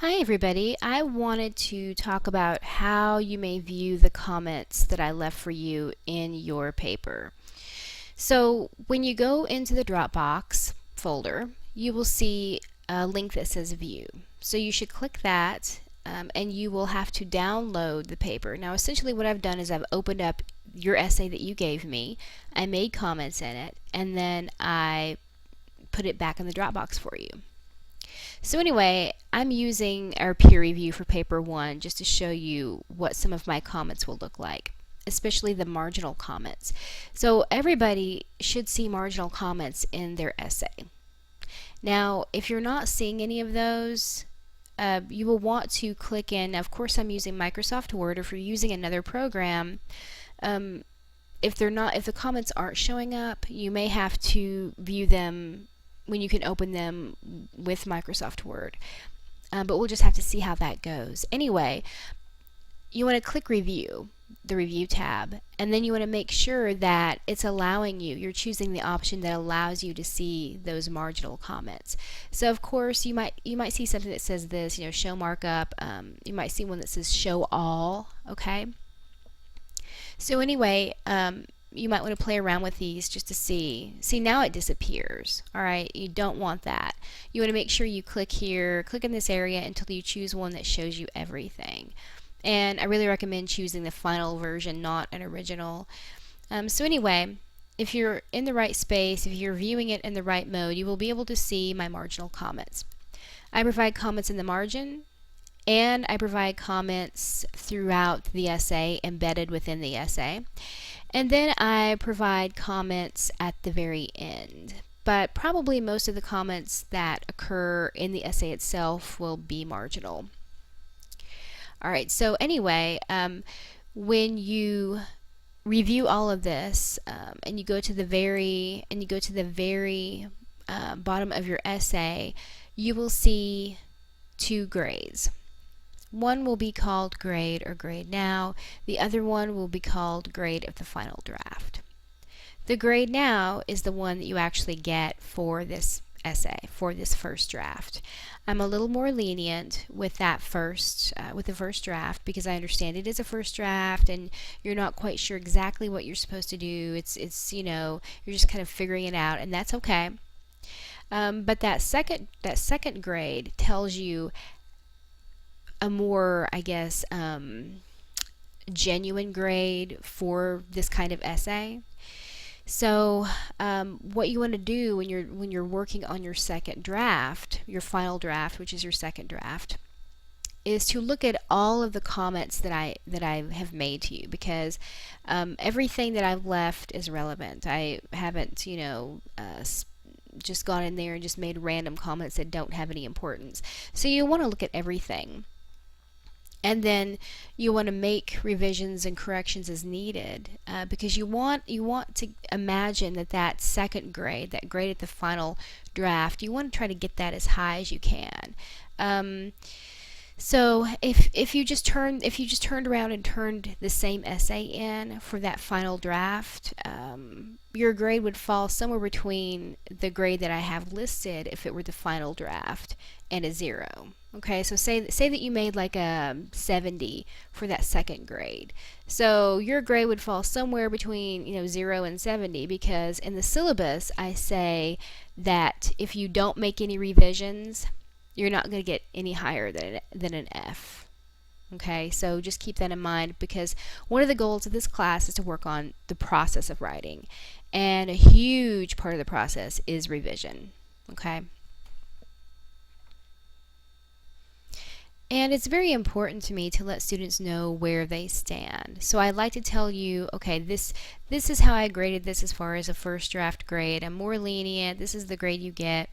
Hi everybody. I wanted to talk about how you may view the comments that I left for you in your paper. So when you go into the Dropbox folder, you will see a link that says View. So you should click that and you will have to download the paper. Now essentially what I've done is I've opened up your essay that you gave me, I made comments in it, and then I put it back in the Dropbox for you. So anyway, I'm using our peer review for paper 1 just to show you what some of my comments will look like, especially the marginal comments. So everybody should see marginal comments in their essay. Now, if you're not seeing any of those, you will want to click in. Of course, I'm using Microsoft Word, or if you're using another program, if the comments aren't showing up, you may have to view them when you can open them with Microsoft Word. But we'll just have to see how that goes. Anyway, you want to click Review, the Review tab, and then you want to make sure that it's allowing you're choosing the option that allows you to see those marginal comments. So of course you might see something that says this, show markup. You might see one that says show all. Okay. So anyway, you might want to play around with these just to see. See, now it disappears. Alright, you don't want that. You want to make sure you click here, click in this area until you choose one that shows you everything. And I really recommend choosing the final version, not an original. So anyway, if you're in the right space, if you're viewing it in the right mode, you will be able to see my marginal comments. I provide comments in the margin, and I provide comments throughout the essay, embedded within the essay. And then I provide comments at the very end. But probably most of the comments that occur in the essay itself will be marginal. Alright, so anyway, when you review all of this and you go to the very bottom of your essay, you will see two grades. One will be called grade or grade now. The other one will be called grade of the final draft. The grade now is the one that you actually get for this essay, for this first draft. I'm a little more lenient with that with the first draft, because I understand it is a first draft and you're not quite sure exactly what you're supposed to do. It's you're just kind of figuring it out, and that's okay. But that second grade tells you a more, I guess, genuine grade for this kind of essay. So what you want to do when you're working on your second draft, your final draft, which is your second draft, is to look at all of the comments that I have made to you, because everything that I've left is relevant. I haven't just gone in there and just made random comments that don't have any importance. So you want to look at everything. And then you want to make revisions and corrections as needed, because you want to imagine that second grade, that grade at the final draft, you want to try to get that as high as you can. So if you just turned around and turned the same essay in for that final draft, your grade would fall somewhere between the grade that I have listed if it were the final draft and a 0. Okay, so say that you made like a 70 for that second grade. So your grade would fall somewhere between 0 and 70, because in the syllabus I say that if you don't make any revisions, you're not going to get any higher than an F. Okay, so just keep that in mind, because one of the goals of this class is to work on the process of writing, and a huge part of the process is revision. Okay. And it's very important to me to let students know where they stand. So I like to tell you, okay, this is how I graded this as far as a first draft grade. I'm more lenient. This is the grade you get.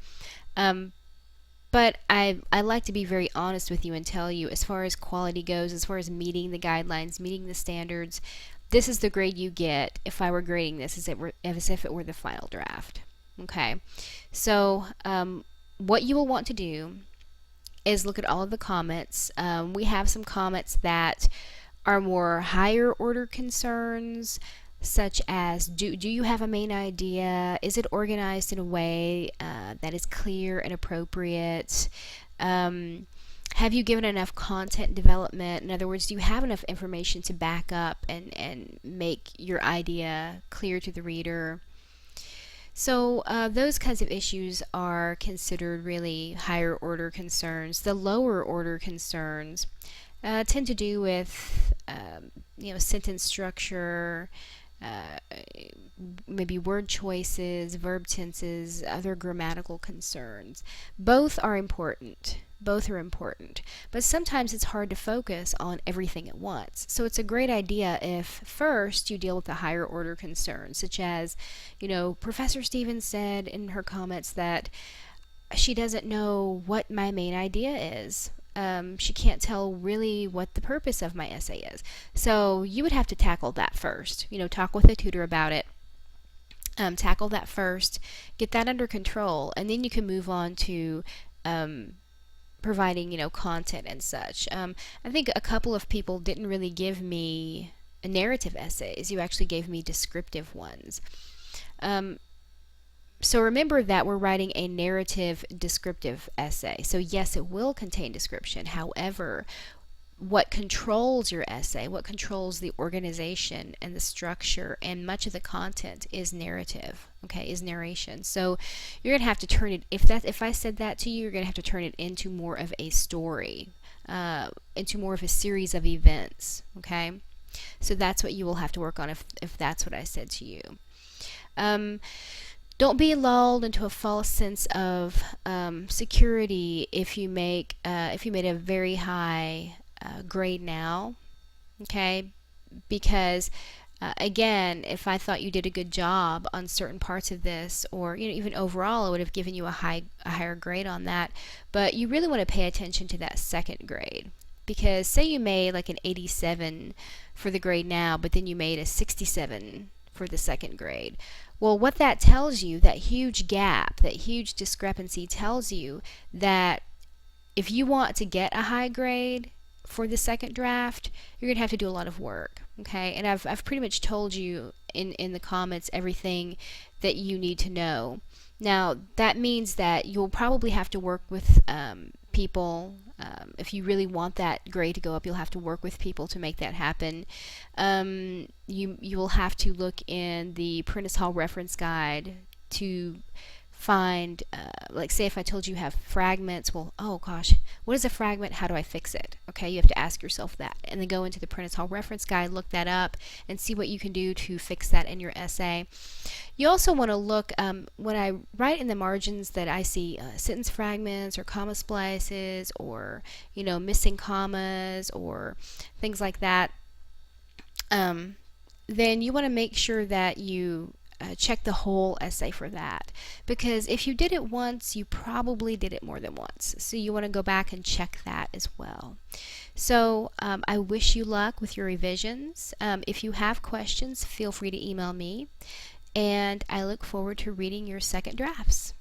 But I like to be very honest with you and tell you, as far as quality goes, as far as meeting the guidelines, meeting the standards, this is the grade you get if I were grading this as if it were the final draft. Okay, so what you will want to do is look at all of the comments. We have some comments that are more higher order concerns, such as do you have a main idea? Is it organized in a way that is clear and appropriate? Have you given enough content development? In other words, do you have enough information to back up and make your idea clear to the reader? So those kinds of issues are considered really higher order concerns. The lower order concerns tend to do with sentence structure, uh, maybe word choices, verb tenses, other grammatical concerns. Both are important. Both are important. But sometimes it's hard to focus on everything at once. So it's a great idea if first you deal with the higher order concerns, such as, Professor Stevens said in her comments that she doesn't know what my main idea is. She can't tell really what the purpose of my essay is. So you would have to tackle that first. Talk with a tutor about it. Tackle that first, get that under control, and then you can move on to providing, content and such. I think a couple of people didn't really give me narrative essays. You actually gave me descriptive ones. So remember that we're writing a narrative descriptive essay. So yes, it will contain description. However, what controls your essay, what controls the organization and the structure and much of the content is narrative, is narration. So you're going to have to turn it, if I said that to you, you're going to have to turn it into more of a story, into more of a series of events, okay? So that's what you will have to work on if that's what I said to you. Don't be lulled into a false sense of security if you made a very high grade now, okay? Because again, if I thought you did a good job on certain parts of this, or even overall, I would have given you a higher grade on that. But you really want to pay attention to that second grade, because say you made like an 87 for the grade now, but then you made a 67 for the second grade. Well, what that tells you, that huge gap, that huge discrepancy, tells you that if you want to get a high grade for the second draft, you're going to have to do a lot of work, okay? And I've pretty much told you in the comments everything that you need to know. Now, that means that you'll probably have to work with people. If you really want that grade to go up, you'll have to work with people to make that happen. You will have to look in the Prentice Hall reference guide to find, like say if I told you have fragments, well, oh gosh, what is a fragment? How do I fix it? Okay, you have to ask yourself that, and then go into the Prentice Hall reference guide, look that up, and see what you can do to fix that in your essay. You also want to look, when I write in the margins that I see sentence fragments or comma splices or missing commas or things like that, then you want to make sure that you check the whole essay for that, because if you did it once, you probably did it more than once. So you want to go back and check that as well. So I wish you luck with your revisions. If you have questions, feel free to email me, and I look forward to reading your second drafts.